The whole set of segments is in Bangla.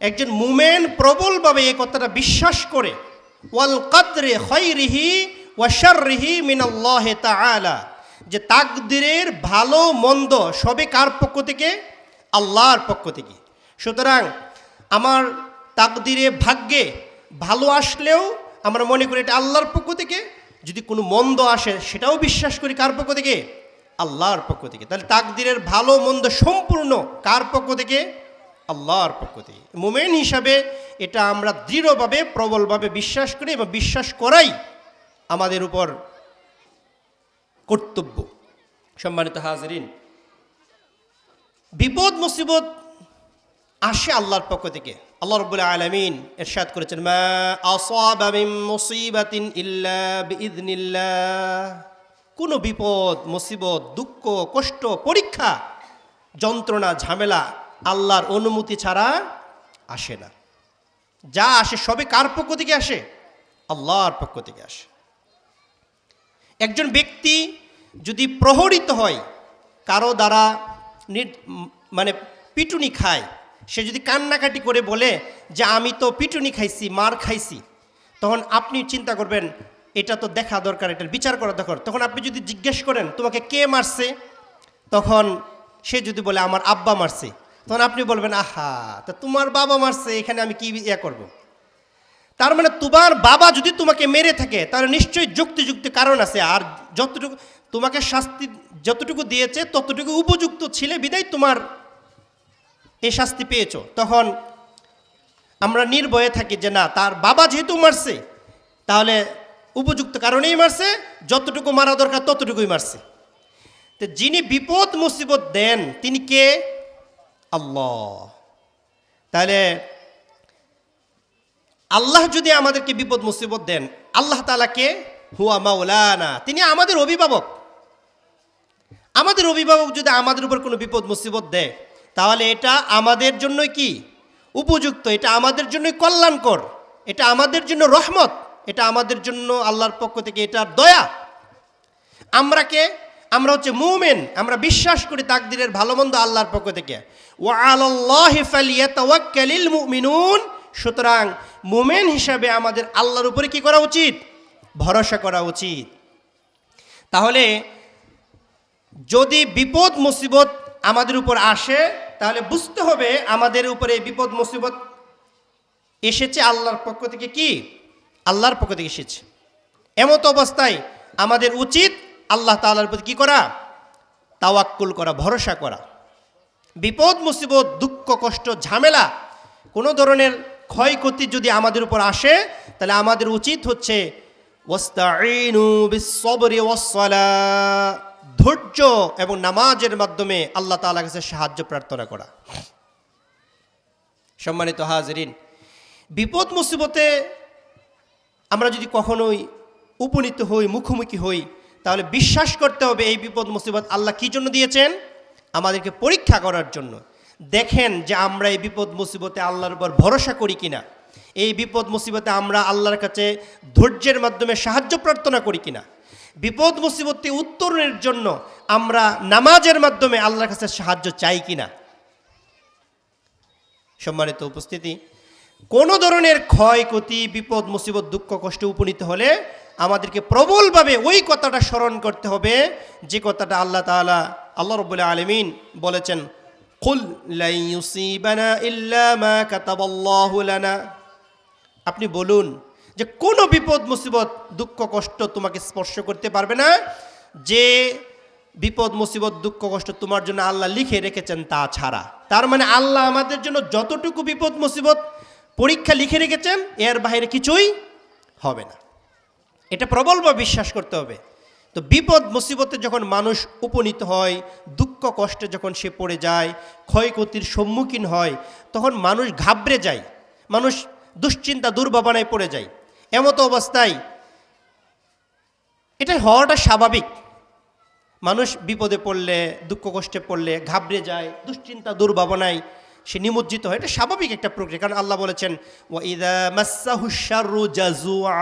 একজন মুমিন প্রবলভাবে এই কথাটা বিশ্বাস করে, ওয়াল কদরি খায়রিহি ওয়া শাররিহি মিনাল্লাহি তাআলা, যে তাকদীরের ভালো মন্দ সবই কার পক্ষ থেকে? আল্লাহর পক্ষ থেকে। সুতরাং আমার তাকদীরে ভাগ্যে ভালো আসলেও আমরা মনে করি এটা আল্লাহর পক্ষ থেকে, যদি কোনো মন্দ আসে সেটাও বিশ্বাস করি কার পক্ষ থেকে? আল্লাহর পক্ষ থেকে। তাহলে তাকদীরের ভালো মন্দ সম্পূর্ণ কার পক্ষ থেকে? আল্লাহর পক্ষ থেকে। মুমিন হিসাবে এটা আমরা দৃঢ়ভাবে প্রবলভাবে বিশ্বাস করি এবং বিশ্বাস করাই আমাদের উপর কর্তব্য। সম্মানিত হাজিরিন, বিপদ মুসিবত আসে আল্লাহর পক্ষ থেকে। আল্লাহ রাব্বুল আলামিন ইরশাদ করেছেন, মা আসাবা মিন মুসিবাতিন ইল্লা বিইذনিল্লাহ। কোনো বিপদ মুসিবত দুঃখ কষ্ট পরীক্ষা যন্ত্রণা ঝামেলা আল্লাহর অনুমতি ছাড়া আসে না। যা আসে সবে কার পক্ষ থেকে আসে? আল্লাহর পক্ষ থেকে আসে। একজন ব্যক্তি যদি প্রহরিত হয়, কারো দ্বারা মানে পিটুনি খায়, সে যদি কান্নাকাটি করে বলে যে আমি তো পিটুনি খাইছি, মার খাইছি, তখন আপনি চিন্তা করবেন এটা তো দেখা দরকার, এটার বিচার করা দরকার। তখন আপনি যদি জিজ্ঞেস করেন তোমাকে কে মারছে, তখন সে যদি বলে আমার আব্বা মারছে, তখন আপনি বলবেন আহা, তা তোমার বাবা মারছে, এখানে আমি কি ইয়া করব? তার মানে তোমার বাবা যদি তোমাকে মেরে থাকে তাহলে নিশ্চয়ই যুক্তিযুক্ত কারণ আছে, আর যতটুকু তোমাকে শাস্তি যতটুকু দিয়েছে ততটুকু উপযুক্ত ছিলে বিদায় তোমার এই শাস্তি পেয়েছো। তখন আমরা নির্ভয়ে থাকি যে না, তার বাবা যেহেতু মারছে তাহলে উপযুক্ত কারণেই মারছে, যতটুকু মারা দরকার ততটুকুই মারছে। তো যিনি বিপদ মুসিবত দেন তিনি কে? আল্লাহ। তাহলে আল্লাহ যদি আমাদেরকে বিপদ মুসিবত দেন, আল্লাহ তাআলা কে? হুয়া মাওলানা, তিনি আমাদের অভিভাবক। আমাদের অভিভাবক যদি আমাদের উপর কোনো বিপদ মুসিবত দেয় তাহলে এটা আমাদের জন্যই কি? উপযুক্ত, এটা আমাদের জন্যই কল্যাণকর, এটা আমাদের জন্য রহমত, এটা আমাদের জন্য আল্লাহর পক্ষ থেকে এটার দয়া। আমরা কে? আমরা হচ্ছে মুমিন, আমরা বিশ্বাস করি তাকদীরের ভালো মন্দ আল্লাহর পক্ষ থেকে। ওয়া আলাল্লাহি ফালিয়াতাওয়াক্কালিল মুমিনুন। সুতরাং মুমিন হিসাবে আমাদের আল্লাহর উপরে কি করা উচিত? ভরসা করা উচিত। তাহলে যদি বিপদ মুসিবত আমাদের উপর আসে তাহলে বুঝতে হবে আমাদের উপরে বিপদ মুসিবত এসেছে আল্লাহর পক্ষ থেকে। কি? আল্লাহর পক্ষ থেকে এসেছে। এমত অবস্থায় আমাদের উচিত আল্লাহ তাআলার প্রতি কি করা? তাওয়াক্কুল করা, ভরসা করা। বিপদ মুসিবত দুঃখ কষ্ট ঝামেলা কোনো ধরনের ক্ষয়ক্ষতি যদি আমাদের উপর আসে তাহলে আমাদের উচিত হচ্ছে ওয়াস্তাঈনু বিস-সাবরি ওয়াস-সালাহ, ধৈর্য এবং নামাজের মাধ্যমে আল্লাহ তাআলার কাছে সাহায্য প্রার্থনা করা। সম্মানিত হাজিরিন, বিপদ মুসিবতে আমরা যদি কখনোই উপনীত হই, মুখোমুখি হই, তাহলে বিশ্বাস করতে হবে এই বিপদ মুসিবত আল্লাহ কী জন্য দিয়েছেন? আমাদেরকে পরীক্ষা করার জন্য। দেখেন যে আমরা এই বিপদ মুসিবতে আল্লাহর উপর ভরসা করি কিনা, এই বিপদ মুসিবতে আমরা আল্লাহর কাছে ধৈর্যের মাধ্যমে সাহায্য প্রার্থনা করি কিনা, বিপদ মুসিবতে উত্তরণের জন্য আমরা নামাজের মাধ্যমে আল্লাহর কাছে সাহায্য চাই কিনা। সম্মানিত উপস্থিতি, কোনো ধরনের ক্ষয়ক্ষতি বিপদ মুসিবত দুঃখ কষ্টে উপনীত হলে আমাদেরকে প্রবলভাবে ওই কথাটা স্মরণ করতে হবে যে কথাটা আল্লাহ তাআলা, আল্লাহ রাব্বুল আলামিন বলেছেন, কুল লা ইউসিবানা ইল্লা মা কাতাবাল্লাহু লানা। আপনি বলুন যে কোনো বিপদ মুসিবত দুঃখ কষ্ট তোমাকে স্পর্শ করতে পারবে না যে বিপদ মুসিবত দুঃখ কষ্ট তোমার জন্য আল্লাহ লিখে রেখেছেন তা ছাড়া। তার মানে আল্লাহ আমাদের জন্য যতটুকু বিপদ মুসিবত পরীক্ষা লিখে রেখেছেন এর বাইরে কিছুই হবে না, এটা প্রবলভাবে বিশ্বাস করতে হবে। তো বিপদ মুসিবতে যখন মানুষ উপনীত হয়, দুঃখ কষ্টে যখন সে পড়ে যায়, ক্ষয়ক্ষতির সম্মুখীন হয়, তখন মানুষ ঘাবড়ে যায়, মানুষ দুশ্চিন্তা দুর্ভাবনায় পড়ে যায়। এমতো অবস্থায় এটা হওয়াটা স্বাভাবিক। মানুষ বিপদে পড়লে, দুঃখ কষ্টে পড়লে ঘাবড়ে যায়, দুশ্চিন্তা দুর্ভাবনায় সে নিমজ্জিত হয়, এটা স্বাভাবিক একটা প্রক্রিয়া। কারণ আল্লাহ বলেছেন, ওয়া ইযা মাসসাহুশ শাররু জাজুআ,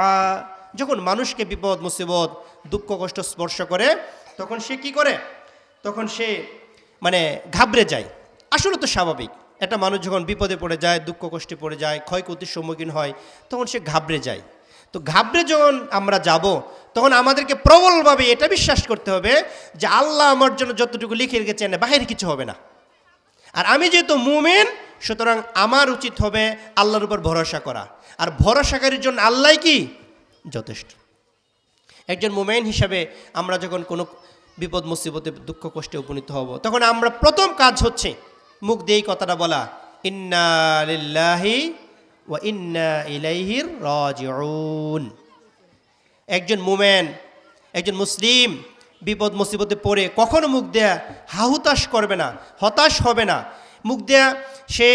যখন মানুষকে বিপদ মুসিবত দুঃখ কষ্ট স্পর্শ করে তখন সে কি করে? তখন সে ঘাবড়ে যায়। আসলে তো স্বাভাবিক। একটা মানুষ যখন বিপদে পড়ে যায়, দুঃখ কষ্টে পড়ে যায়, ক্ষয়ক্ষতির সম্মুখীন হয়, তখন সে ঘাবড়ে যায়। তো ঘাবড়ে যখন আমরা যাব, তখন আমাদেরকে প্রবলভাবে এটা বিশ্বাস করতে হবে যে আল্লাহ আমার জন্য যতটুকু লিখে রেখেছেন বাহিরে কিছু হবে না। আর আমি যেহেতু মুমিন, সুতরাং আমার উচিত হবে আল্লাহর উপর ভরসা করা। আর ভরসাকারীর জন্য আল্লাহ কি যথেষ্ট। একজন মুমিন হিসাবে আমরা যখন কোনো বিপদ মুসিবতে দুঃখ কষ্টে উপনীত হব, তখন আমরা প্রথম কাজ হচ্ছে মুখ দিয়ে এই কথাটা বলা, ইন্না লিল্লাহি ওয়া ইন্না ইলাইহির রাজিউন। একজন মুমিন, একজন মুসলিম বিপদ মুসিবতে পড়ে কখনো মুখ দেয়া হাহুতাশ করবে না, হতাশ হবে না, মুখ দেয়া সে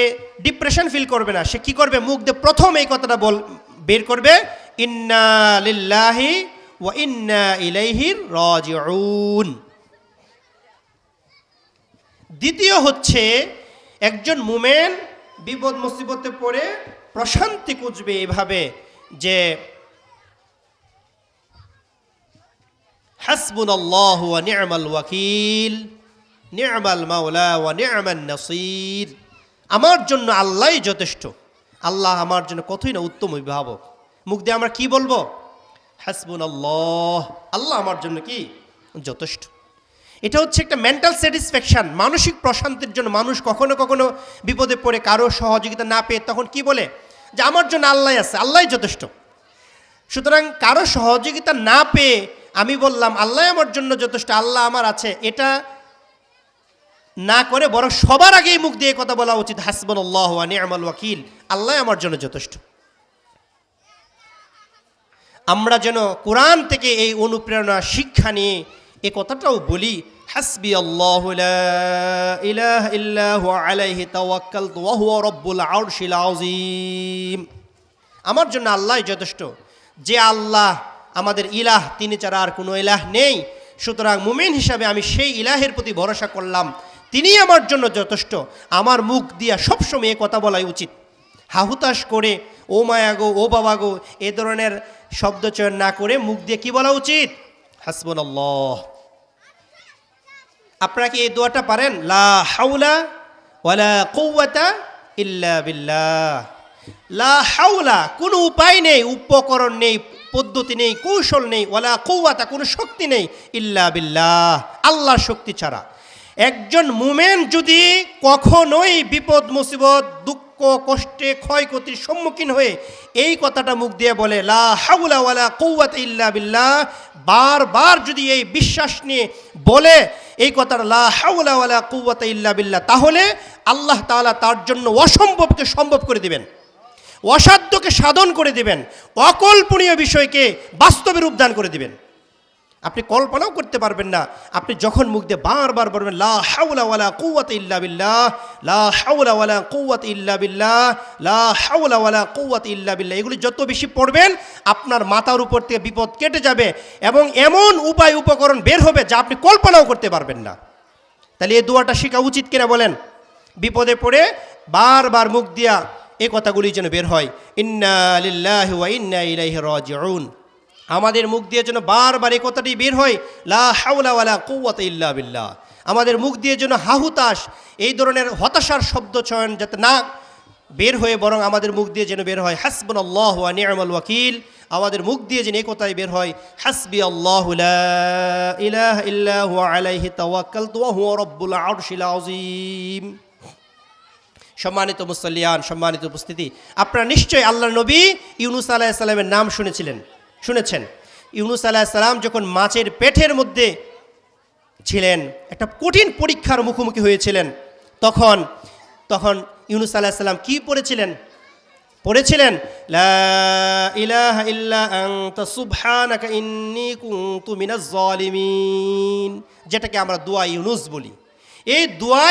ডিপ্রেশন ফিল করবে না। সে কি করবে? মুখ দিয়ে প্রথম এই কথাটা বের করবে, ইন্না লিল্লাহি ওয়া ইন্না ইলাইহির রাজিউন। দ্বিতীয় হচ্ছে, একজন মুমিন বিপদ মুসিবতে পড়ে প্রশান্তি খুঁজবে এভাবে যে হাসবুনাল্লাহু ওয়া নি'মাল ওয়াকিল নি'মাল মাওলা ওয়া নি'মান নাসির। আমার জন্য আল্লাহই যথেষ্ট, আল্লাহ আমার জন্য কতই না উত্তম অভিভাবক। মুখ দিয়ে আমরা কি বলবো? হাসবুনাল্লাহ, আল্লাহ আমার জন্য কি যথেষ্ট। এটা হচ্ছে একটা মেন্টাল স্যাটিসফ্যাকশন, মানসিক প্রশান্তির জন্য। মানুষ কখনো কখনো বিপদে পড়ে কারো সহযোগিতা না পেয়ে তখন কি বলে? যে আমার জন্য আল্লাহ আছে, আল্লাহই যথেষ্ট। সুতরাং কারো সহযোগিতা না পেয়ে আমি বললাম আল্লাহ আমার জন্য যথেষ্ট, আল্লাহ আমার আছে, এটা না করে বরং সবার আগেই মুখ দিয়ে কথা বলা উচিত, হাসবুনাল্লাহু ওয়া নি'মাল ওয়াকিল, আল্লাহ আমার জন্য যথেষ্ট। আমরা যেন কোরআন থেকে এই অনুপ্রেরণা শিক্ষা নিয়ে এ কথাটাও বলি, হাসবি আল্লাহু লা ইলাহা ইল্লা হুয়া আলাইহি তাওয়াক্কালতু ওয়া হুয়া রাব্বুল আরশিল আযীম। আমার জন্য আল্লাহই যথেষ্ট, যে আল্লাহ আমাদের ইলাহ, তিনি ছাড়া আর কোনো ইলাহ নেই। সুতরাং মুমিন হিসাবে আমি সেই ইলাহের প্রতি ভরসা করলাম, তিনিই আমার জন্য যথেষ্ট। আমার মুখ দিয়া সবসময় এ কথা বলাই উচিত। হাহুতাশ করে ও মায়া গো, ও বাবা গো, এ ধরনের শব্দ চয়ন না করে মুখ দিয়ে কি বলা উচিত? হাসবুনাল্লাহ। আপনারা কি এই দোয়াটা পারেন? লা হাওলা ওয়ালা কুওয়াতা ইল্লা বিল্লাহ। লা হাওলা, কোনো উপায় নেই, উপকরণ নেই, পদ্ধতি নেই, কৌশল নেই, ওয়ালা কুওয়াতা, কোনো শক্তি নেই, ইল্লা বিল্লাহ, আল্লাহর শক্তি ছাড়া। একজন মুমিন যদি কখনোই বিপদ মুসিবত দুঃখ কষ্টে ক্ষয়ক্ষতির সম্মুখীন হয়ে এই কথাটা মুখ দিয়ে বলে, লা হাওলা ওয়ালা কুওয়াতা ইল্লা বিল্লাহ, বারবার যদি এই বিশ্বাস নিয়ে বলে এই কথাটা, লা হাওলা ওয়ালা কুওয়াতা ইল্লা বিল্লাহ, তাহলে আল্লাহ তাআলা তার জন্য অসম্ভবকে সম্ভব করে দিবেন, অসাধ্যকে সাধন করে দিবেন, অকল্পনীয় বিষয়কে বাস্তবে রূপদান করে দিবেন। আপনি কল্পনাও করতে পারবেন না। আপনি যখন মুখ দিয়ে বারবার বলবেন লা হাওলা ওয়ালা কুওয়াতা ইল্লা বিল্লাহ, লা হাওলা ওয়ালা কুওয়াতা ইল্লা বিল্লাহ, লা হাওলা ওয়ালা কুওয়াতা ইল্লা বিল্লাহ, এগুলি যত বেশি পড়বেন আপনার মাথার উপর থেকে বিপদ কেটে যাবে এবং এমন উপায় উপকরণ বের হবে যা আপনি কল্পনাও করতে পারবেন না। তাহলে এই দোয়াটা শেখা উচিত কিনা বলেন? বিপদে পড়ে বারবার মুখ দিয়া এই কথাগুলি যেন বের হয়, ইন্না লিল্লাহি ওয়া ইন্না ইলাইহি রাজিউন। আমাদের মুখ দিয়ে যেন বারবার এই কথাটি বের হয়, লা হাওলা ওয়ালা কুওয়াতা ইল্লা বিল্লাহ। আমাদের মুখ দিয়ে যেন হাহুতাশ, এই ধরনের হতাশার শব্দ চয়ন যাতে না বের হয়ে, বরং আমাদের মুখ দিয়ে যেন বের হয় হাসবুনাল্লাহু ওয়া নি'মাল ওয়াকিল। আমাদের মুখ দিয়ে যেন এই কথাই বের হয়, হাসবি আল্লাহু লা ইলাহা ইল্লা হুয়া আলাইহি তাওয়াক্কালতু ওয়া হুয়া রাব্বুল আরশিল আযীম। সম্মানিত মুসল্লিয়ান, সম্মানিত উপস্থিতি, আপনারা নিশ্চয়ই আল্লাহর নবী ইউনুস আলাইহিস সালামের নাম শুনেছেন। ইউনুস আলাইহিস সালাম যখন মাছের পেটের মধ্যে ছিলেন, একটা কঠিন পরীক্ষার মুখোমুখি হয়েছিলেন, তখন ইউনুস আলাইহিস সালাম কি পড়েছিলেন? লা ইলাহা ইল্লা আনতা সুবহানাকা ইন্নী কুনতু মিনাজ জালিমিন, যেটাকে আমরা দোয়া ইউনুস বলি। এই দোয়া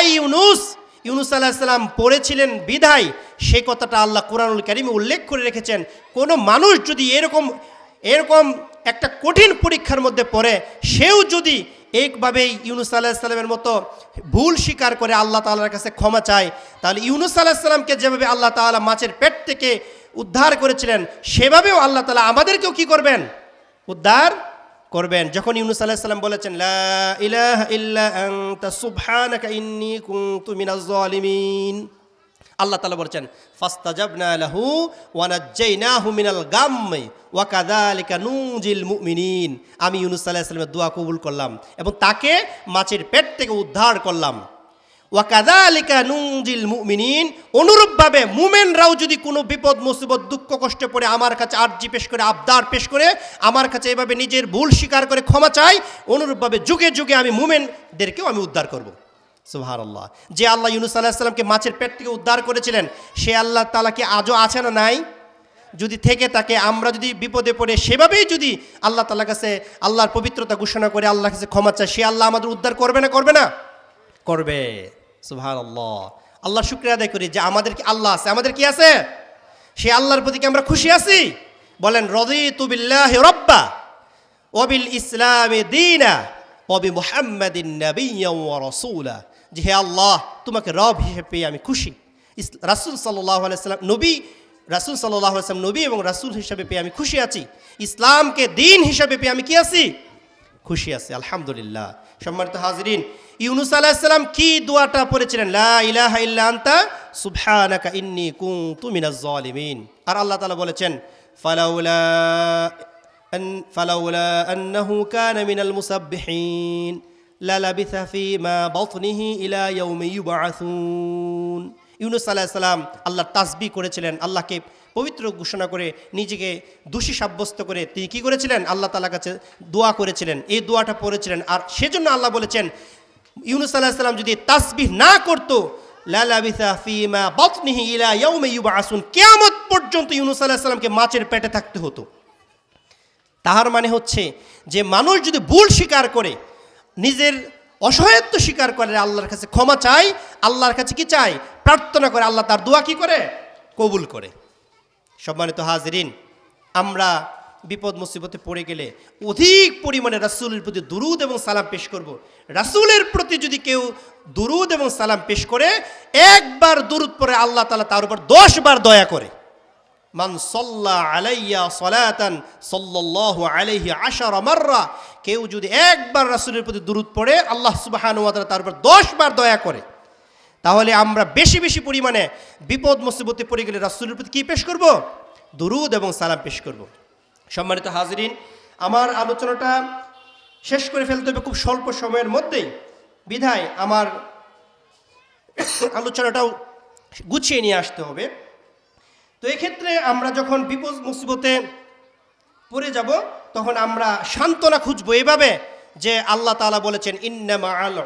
ইউনুস আলাইহিস সালাম পড়েছিলেন বিধায় সেই কথাটা আল্লাহ কুরআনুল কারীমে উল্লেখ করে রেখেছেন। কোনো মানুষ যদি এরকম একটা কঠিন পরীক্ষার মধ্যে পড়ে, সেও যদি একভাবেই ইউনুস আলাইহিস সালামের মতো ভুল স্বীকার করে আল্লাহ তাআলার কাছে ক্ষমা চায়, তাহলে ইউনুস আলাইহিস সালামকে যেভাবে আল্লাহ তাআলা মাছের পেট থেকে উদ্ধার করেছিলেন, সেভাবেও আল্লাহ তাআলা আমাদেরকেও কি করবেন? উদ্ধার করবেন। যখন ইউনুস আলাইহিস সালাম বলেছেন লা ইলাহা ইল্লা আনতা সুবহানাকা ইন্নী কুনতু মিনাজ জালিমিন, আল্লাহ তাআলা বলেছেন ফাস্তাজাবনা লাহু ওয়া নাজ্জাইনাহু মিনাল গাম্মি ওয়া কাযালিকা নুনজিল মুমিনিন। আমি ইউনূস আলাইহিস সালামের দোয়া কবুল করলাম এবং তাকে মাছের পেট থেকে উদ্ধার করলাম। ওয়া কাযালিকা নুনজিল মুমিনিন, অনুরূপভাবে মুমিনরাও যদি কোনো বিপদ মুসিবত দুঃখ কষ্টে পড়ে আমার কাছে আরজি পেশ করে, আবদার পেশ করে, আমার কাছে এভাবে নিজের ভুল স্বীকার করে ক্ষমা চাই, অনুরূপভাবে যুগে যুগে আমি মুমিনদেরকেও আমি উদ্ধার করব। সুবহানাল্লাহ। যে আল্লাহ ইউনূস আলাইহিস সালামকে মাছের পেট থেকে উদ্ধার করেছিলেন, সে আল্লাহ তাআলা কি আজও আছে না নাই? যদি থেকে থাকে, আমরা যদি বিপদে পড়ে সেভাবেই যদি আল্লাহ তাআলার কাছে আল্লাহর পবিত্রতা ঘোষণা করে আল্লাহর কাছে ক্ষমা চাই, সে আল্লাহ আমাদের উদ্ধার করবে না? করবে না? করবে। সুবহানাল্লাহ। আল্লাহর শুকরিয়া আদায় করি যে আমাদের কি আল্লাহ আছে, আমাদের কি আছে? সে আল্লাহর প্রতি কি আমরা খুশি আছি? বলেন রাদিতু বিল্লাহি রাব্বা ওয়া বিল ইসলামি দীনা ওয়া বি মুহাম্মাদিন নাবিয়্যান ওয়া রাসূলা। যে হে আল্লাহ, তোমাকে রব হিসেবে পেয়ে আমি খুশি, রাসূল সাল্লাল্লাহু আলাইহি ওয়াসাল্লাম নবী, রাসূল সাল্লাল্লাহু আলাইহি ওয়াসাল্লাম নবী এবং রাসূল হিসেবে পেয়ে আমি খুশি আছি, ইসলামকে দ্বীন হিসেবে পেয়ে আমি কি আছি? খুশি আছি। আলহামদুলিল্লাহ। সম্মানিত হাজিরিন, ইউনূস আলাইহিস সালাম কি দোয়াটা পড়েছিলেন? লা ইলাহা ইল্লা আনতা সুবহানাকা ইন্নী কুনতু মিনাজ জালিমিন। আর আল্লাহ তাআলা বলেছেন ফালাউলা আন্নাহু কানা মিনাল মুসাব্বিহিন লালাবিথা ফীমা বাতনিহি ইলা ইয়াউমি ইউবআসুন। ইউনূস আলাইহিস সালাম আল্লাহর তাসবিহ করেছিলেন, আল্লাহকে পবিত্র ঘোষণা করে নিজেকে দোষী সাব্যস্ত করে তিনি কি করেছিলেন? আল্লাহ তাআলার কাছে দোয়া করেছিলেন, এই দোয়াটা পড়েছিলেন। আর সেজন্য আল্লাহ বলেছেন ইউনূস আলাইহিস সালাম যদি তাসবিহ না করতো, লালাবিথা ফীমা বাতনিহি ইলা ইয়াউমি ইউবআসুন, কিয়ামত পর্যন্ত ইউনূস আলাইহিস সালামকে মাছের পেটে থাকতে হতো। তাহার মানে হচ্ছে যে মানুষ যদি ভুল স্বীকার করে, নিজের অসহায়ত্ব স্বীকার করে, আল্লাহর কাছে ক্ষমা চায়, আল্লাহর কাছে কি চায়? প্রার্থনা করে, আল্লাহ তার দোয়া কি করে? কবুল করে। সম্মানিত হাজিরিন, আমরা বিপদ মুসিবতে পড়ে গেলে অধিক পরিমাণে রাসূলের প্রতি দুরূদ এবং সালাম পেশ করব। রাসূলের প্রতি যদি কেউ দুরূদ এবং সালাম পেশ করে, একবার দুরূদ পড়ে আল্লাহ তাআলা তার উপর 10 বার দয়া করে। মান সাল্লা আলাইয়া সালাতান সাল্লাল্লাহু আলাইহি 10 মাররা, কেউ যদি একবার রাসূলের প্রতি দুরূদ পড়ে, আল্লাহ সুবহানাহু ওয়া তাআলা তার উপর 10 বার দয়া করে। তাহলে আমরা বেশি বেশি পরিমাণে বিপদ মুসিবতে পড়ে গেলে রাসূলের প্রতি কি পেশ করব? দুরূদ এবং সালাম পেশ করব। সম্মানিত হাজিরিন, আমার আলোচনাটা শেষ করে ফেলতে হবে খুব স্বল্প সময়ের মধ্যেই, বিধায় আমার আলোচনাটাও গুছিয়ে নিয়ে আসতে হবে। তো এক্ষেত্রে আমরা যখন বিপদ মুসিবতে পড়ে যাব, তখন আমরা সান্ত্বনা খুঁজবো এভাবে যে আল্লাহ তাআলা বলেছেন ইন্না মাআল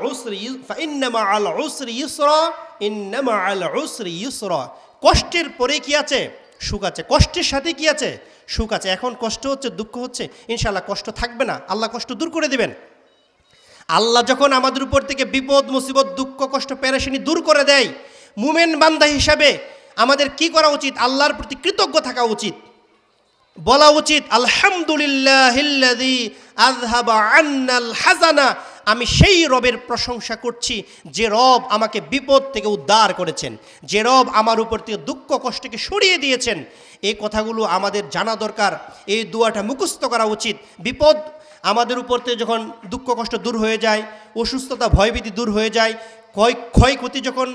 উসরি ইউসরা, কষ্টের পরে কি আছে? সুখ আছে। কষ্টের সাথে কি আছে? সুখ আছে। এখন কষ্ট হচ্ছে, দুঃখ হচ্ছে, ইনশাআল্লাহ কষ্ট থাকবে না, আল্লাহ কষ্ট দূর করে দেবেন। আল্লাহ যখন আমাদের উপর থেকে বিপদ মুসিবত দুঃখ কষ্ট পেরেশানি দূর করে দেয়, মুমিন বান্দা হিসাবে আমাদের কি করা উচিত? আল্লাহর প্রতি কৃতজ্ঞ থাকা উচিত, বলা উচিত আলহামদুলিল্লাহিল্লাযী আযহাবা আন্নাল হাযানা, আমি সেই রবের প্রশংসা করছি যে রব আমাকে বিপদ থেকে উদ্ধার করেছেন, যে রব আমার উপর থেকে দুঃখ কষ্টকে সরিয়ে দিয়েছেন। এই কথাগুলো আমাদের জানা দরকার, এই দোয়াটা মুখস্থ করা উচিত। বিপদ আমাদের উপর থেকে যখন দুঃখ কষ্ট দূর হয়ে যায়, অসুস্থতা ভয়ভীতি দূর হয়ে যায়, ক্ষয়ক্ষতি যখন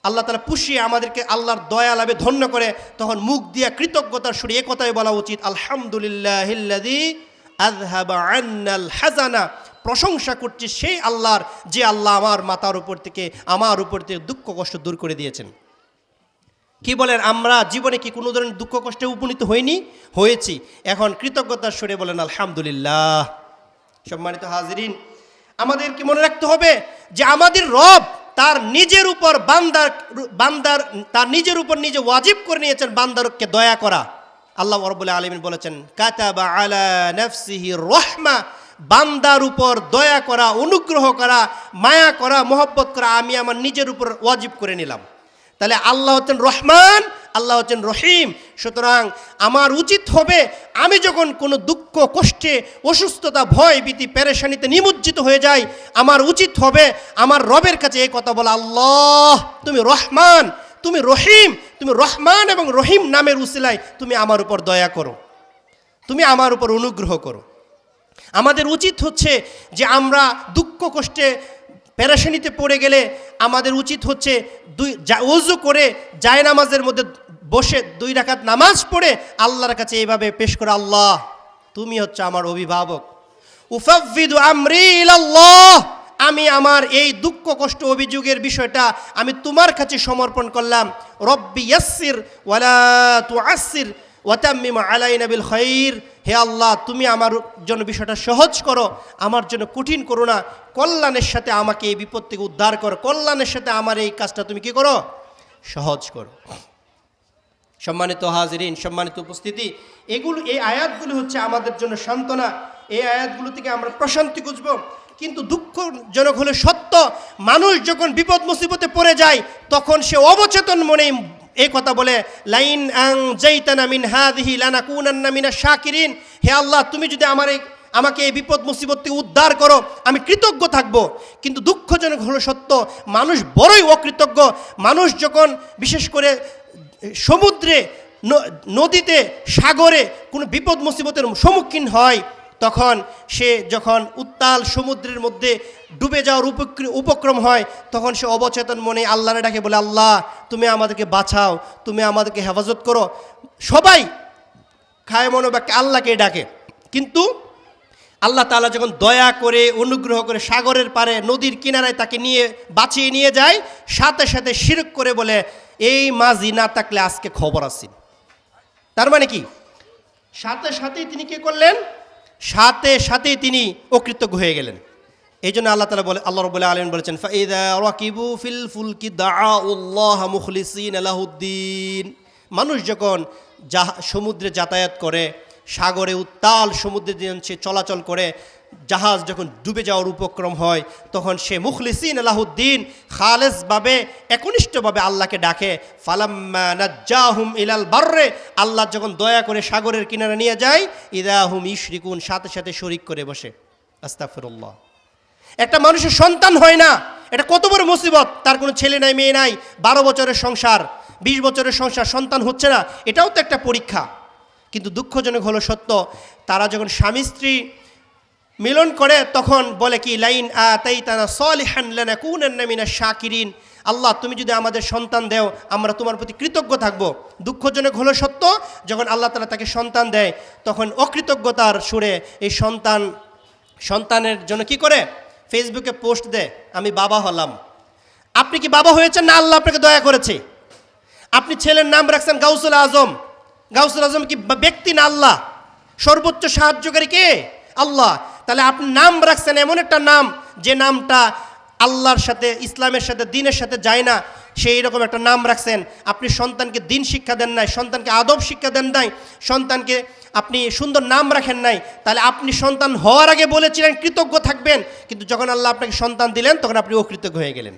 আল্লাহ তাআলা পুষিয়ে আমাদেরকে আল্লাহর দয়া লাভে ধন্য করে, তখন মুখ দিয়া কৃতজ্ঞতার সুরে এ কথাই বলা উচিত আলহামদুলিল্লাহিল্লাযী আযহাবা আন্নাল হাযানা, প্রশংসা করছি সেই আল্লাহর যে আল্লাহ আমার মাথার উপর থেকে আমার উপর থেকে দুঃখ কষ্ট দূর করে দিয়েছেন। কি বলেন, আমরা জীবনে কি কোনো ধরনের দুঃখ কষ্টে উপনীত হইনি? হয়েছি। এখন কৃতজ্ঞতার সুরে বলেন আলহামদুলিল্লাহ। সম্মানিত হাজিরিন, আমাদেরকে মনে রাখতে হবে যে আমাদের রব তার নিজের উপর বান্দার তার নিজের উপর নিজে ওয়াজিব করে নিয়েছেন বান্দারকে দয়া করা। আল্লাহ রাব্বুল আলামিন বলেছেন কাতাবা আলা নাফসিহি রাহমা, বান্দার উপর দয়া করা, অনুগ্রহ করা, মায়া করা, মহব্বত করা আমি আমার নিজের উপর ওয়াজিব করে নিলাম। তাহলে আল্লাহ হচ্ছেন রহমান, আল্লাহ হচ্ছেন রহিম। সুতরাং আমার উচিত হবে আমি যখন কোনো দুঃখ কষ্টে অসুস্থতা ভয় ভীতি পেরেশানিতে নিমজ্জিত হয়ে যাই, আমার উচিত হবে আমার রবের কাছে এই কথা বলা, আল্লাহ তুমি রহমান, তুমি রহিম, তুমি রহমান এবং রহিম নামের উসিলায় তুমি আমার উপর দয়া করো, তুমি আমার উপর অনুগ্রহ করো। আমাদের উচিত হচ্ছে যে আমরা দুঃখ কষ্টে পেরেশানিতে পড়ে গেলে আমাদের উচিত হচ্ছে ওযু করে জায়নামাজের মধ্যে বসে 2 রাকাত নামাজ পড়ে আল্লাহর কাছে এইভাবে পেশ করে, আল্লাহ তুমি হচ্ছে আমার অভিভাবক, উফাউযিদু আমরি ইলাল্লাহ, আমি আমার এই দুঃখ কষ্ট অভিযোগের বিষয়টা আমি তোমার কাছে সমর্পণ করলাম। রব্বি ইয়াসসির ওয়ালা তুআসসির ওয়াতাম্মিম আলাইনা বিল খাইর, হে আল্লাহ তুমি আমার জন্য বিষয়টা সহজ করো, আমার জন্য কঠিন করো না, কল্যাণের সাথে আমাকে এই বিপদ থেকে উদ্ধার করো, কল্যাণের সাথে আমার এই কাজটা তুমি কি করো, সহজ করো। সম্মানিত হাজিরিন, সম্মানিত উপস্থিতি, এই আয়াতগুলো হচ্ছে আমাদের জন্য সান্ত্বনা। এই আয়াতগুলো থেকে আমরা প্রশান্তি খুঁজব। কিন্তু দুঃখজনক হলে সত্য, মানুষ যখন বিপদ মুসিবতে পড়ে যায় তখন সে অবচেতন মনেই এই কথা বলে, লাইন আং জাইতানা মিন হাযিহি লানাকুনান্না মিনাশ শাকিরিন, হে আল্লাহ তুমি যদি আমাকে এই বিপদ মুসিবত থেকে উদ্ধার করো আমি কৃতজ্ঞ থাকব। কিন্তু দুঃখজনক হলো সত্য, মানুষ বড়ই অকৃতজ্ঞ। মানুষ যখন বিশেষ করে সমুদ্রে, নদীতে, সাগরে কোনো বিপদ মুসিবতের সম্মুখীন হয়, তখন সে যখন উত্তাল সমুদ্রের মধ্যে ডুবে যাওয়ার উপক্রম হয়, তখন সে অবচেতন মনে আল্লাহরে ডাকে, বলে আল্লাহ তুমি আমাদেরকে বাঁচাও, তুমি আমাদেরকে হেফাজত করো। সবাই খায় মনোবাক্যে আল্লাহকে ডাকে। কিন্তু আল্লাহ তাআলা যখন দয়া করে অনুগ্রহ করে সাগরের পারে নদীর কিনারায় তাকে নিয়ে বাঁচিয়ে নিয়ে যায়, সাথে সাথে শিরক করে বলে, এই মাঝি না থাকলে আজকে খবর আছে। তার মানে কি, সাথে সাথেই তিনি কি করলেন, সাথে সাথেই তিনি অকৃতজ্ঞ হয়ে গেলেন। এই জন্য আল্লাহ তাআলা বলে, আল্লাহ রাব্বুল আলামিন বলেছেন, ফাইযা রাকিবু ফিল ফুলকি দাআউল্লাহ মুখলিসিনা লাহুদ্দিন। মানুষ যখন সমুদ্রে যাতায়াত করে, সাগরে উত্তাল সমুদ্রে সে চলাচল করে, জাহাজ যখন ডুবে যাওয়ার উপক্রম হয়, তখন সে মুখলিসিন লাহুদ্দিন, খালেসভাবে একনিষ্ঠভাবে আল্লাহকে ডাকে। ফালাম্মা নাজ্জাহুম ইলাল বাররে, আল্লাহ যখন দয়া করে সাগরের কিনারে নিয়ে যায়, ইযা হুম ইশরিকুন, সাথে সাথে শরিক করে বসে। আস্তাগফিরুল্লাহ। একটা মানুষের সন্তান হয় না, এটা কত বড় মুসিবত। তার কোনো ছেলে নাই, মেয়ে নাই, 12 বছরের সংসার, 20 বছরের সংসার, সন্তান হচ্ছে না, এটাও তো একটা পরীক্ষা। কিন্তু দুঃখজনক হলো সত্য, তারা যখন স্বামী স্ত্রী মিলন করে তখন বলে কি, লাইন আতাইতানা সলিহান লানাকুনান্না মিনাশ শাকিরিন, আল্লাহ তুমি যদি আমাদের সন্তান দেও আমরা তোমার প্রতি কৃতজ্ঞ থাকব। দুঃখজনক হলো সত্য, যখন আল্লাহ তাআলা তাকে সন্তান দেয় তখন অকৃতজ্ঞতার সুরে এই সন্তানের জন্য কি করে, ফেসবুকে পোস্ট দেয়, আমি বাবা হলাম। আপনি কি বাবা হয়েছেন না আল্লাহ আপনাকে দয়া করেছে? আপনি ছেলের নাম রাখছেন গাউসুল আজম। গাউসুল আজম কি ব্যক্তি না আল্লাহ? সর্বোচ্চ সাহায্যকারী কে? আল্লাহ। তাহলে আপনি নাম রাখছেন এমন একটা নাম যে নামটা আল্লাহর সাথে, ইসলামের সাথে, দ্বীনের সাথে যায় না, সেই রকম একটা নাম রাখছেন। আপনি সন্তানকে দ্বীন শিক্ষা দেন নাই, সন্তানকে আদব শিক্ষা দেন নাই, সন্তানকে আপনি সুন্দর নাম রাখেন নাই। তাহলে আপনি সন্তান হওয়ার আগে বলেছিলেন কৃতজ্ঞ থাকবেন, কিন্তু যখন আল্লাহ আপনাকে সন্তান দিলেন তখন আপনি অকৃতজ্ঞ হয়ে গেলেন।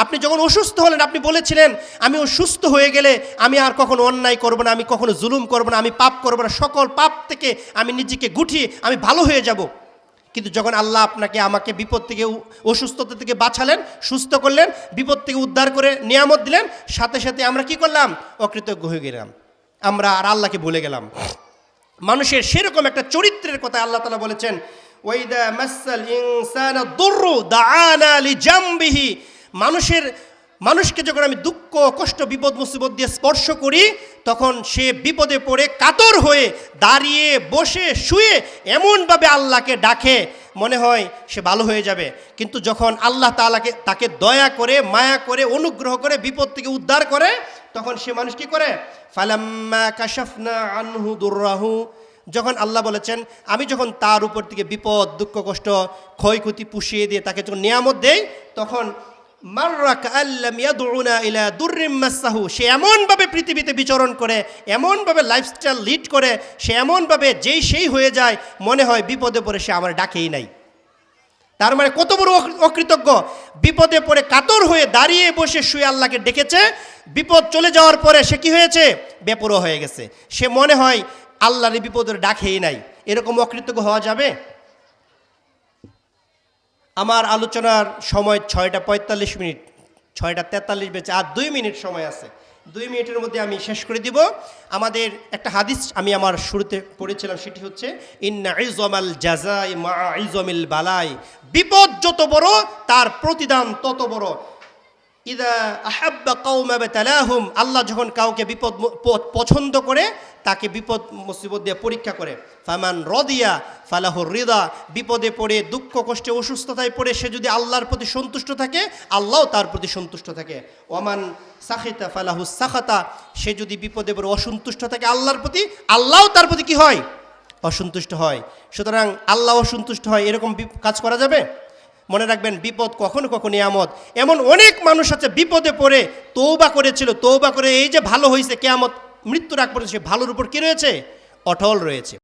আপনি যখন অসুস্থ হলেন আপনি বলেছিলেন আমি অসুস্থ হয়ে গেলে আমি আর কখনো অন্যায় করব না, আমি কখনো জুলুম করব না, আমি পাপ করব না, সকল পাপ থেকে আমি নিজেকে গুটিয়ে আমি ভালো হয়ে যাব। কিন্তু যখন আল্লাহ আমাকে বিপদ থেকে, অসুস্থতা থেকে বাঁচালেন, সুস্থ করলেন, বিপদ থেকে উদ্ধার করে নিয়ামত দিলেন, সাথে সাথে আমরা কি করলাম, অকৃতজ্ঞ হয়ে গেলাম, আমরা আর আল্লাহকে ভুলে গেলাম। মানুষের সেরকম একটা চরিত্রের কথা আল্লাহ তাআলা বলেছেন, ওয়াইদা মাসাল ইনসানা দুররু দাআনা লিজামবিহি, মানুষকে যখন আমি দুঃখ কষ্ট বিপদ মুসিবত দিয়ে স্পর্শ করি তখন সে বিপদে পড়ে কাতর হয়ে দাঁড়িয়ে বসে শুয়ে এমনভাবে আল্লাহকে ডাকে মনে হয় সে ভালো হয়ে যাবে। কিন্তু যখন আল্লাহ তাকে দয়া করে, মায়া করে, অনুগ্রহ করে বিপদ থেকে উদ্ধার করে তখন সে মানুষ কি করে, ফালাম্মা কাশাফনা আনহু দুররাহু, যখন আল্লাহ বলেছেন আমি যখন তার উপর থেকে বিপদ দুঃখ কষ্ট ক্ষয়ক্ষতি পুষিয়ে দিয়ে তাকে যখন নিয়ামত দেই তখন সে এমনভাবে পৃথিবীতে বিচরণ করে, এমনভাবে লাইফস্টাইল লিড করে, সে এমনভাবে যেই সেই হয়ে যায় মনে হয় বিপদে পড়ে সে আমার ডাকেই নাই। তার মানে কত বড় অকৃতজ্ঞ, বিপদে পড়ে কাতর হয়ে দাঁড়িয়ে বসে শুয়ে আল্লাহকে ডেকেছে, বিপদ চলে যাওয়ার পরে সে কি হয়েছে, বেপরোয়া হয়ে গেছে, সে মনে হয় আল্লাহর বিপদের ডাকেই নাই। এরকম অকৃতজ্ঞ হওয়া যাবে? আমার আলোচনার সময় 6টা 45 মিনিট, 6টা 43 বেজে আর 2 মিনিট সময় আছে। 2 মিনিটের মধ্যে আমি শেষ করে দিব। আমাদের একটা হাদিস আমি আমার শুরুতে পড়েছিলাম, সেটি হচ্ছে ইন্না ইযমাল জাযাই মা ইযমিল বালাই, বিপদ যত বড় তার প্রতিদান তত বড়। ইদা আহাব্বা কওমা বাতালাহুম, আল্লাহ যখন কাউকে বিপদ পছন্দ করে তাকে বিপদ মুসিবত দিয়ে পরীক্ষা করে। ফামান রদিয়া ফালাহুর রিদা, বিপদে পড়ে দুঃখ কষ্টে অসুস্থতায় পড়ে সে যদি আল্লাহর প্রতি সন্তুষ্ট থাকে আল্লাহও তার প্রতি সন্তুষ্ট থাকে। ওমান সাখিতা ফালাহুস সাখাতা, সে যদি বিপদে পড়ে অসন্তুষ্ট থাকে আল্লাহর প্রতি আল্লাহও তার প্রতি কি হয়? অসন্তুষ্ট হয়। সুতরাং আল্লাহ অসন্তুষ্ট হয় এরকম কাজ করা যাবে? মনে রাখবেন, বিপদ কখনো কখনো নিয়ামত। এমন অনেক মানুষ আছে বিপদে পড়ে তওবা করেছিল, তওবা করে এই যে ভালো হয়েছে, কিয়ামত মৃত্যুর আগ পর্যন্ত সে ভালোর উপর কি রয়েছে? অটল রয়েছে।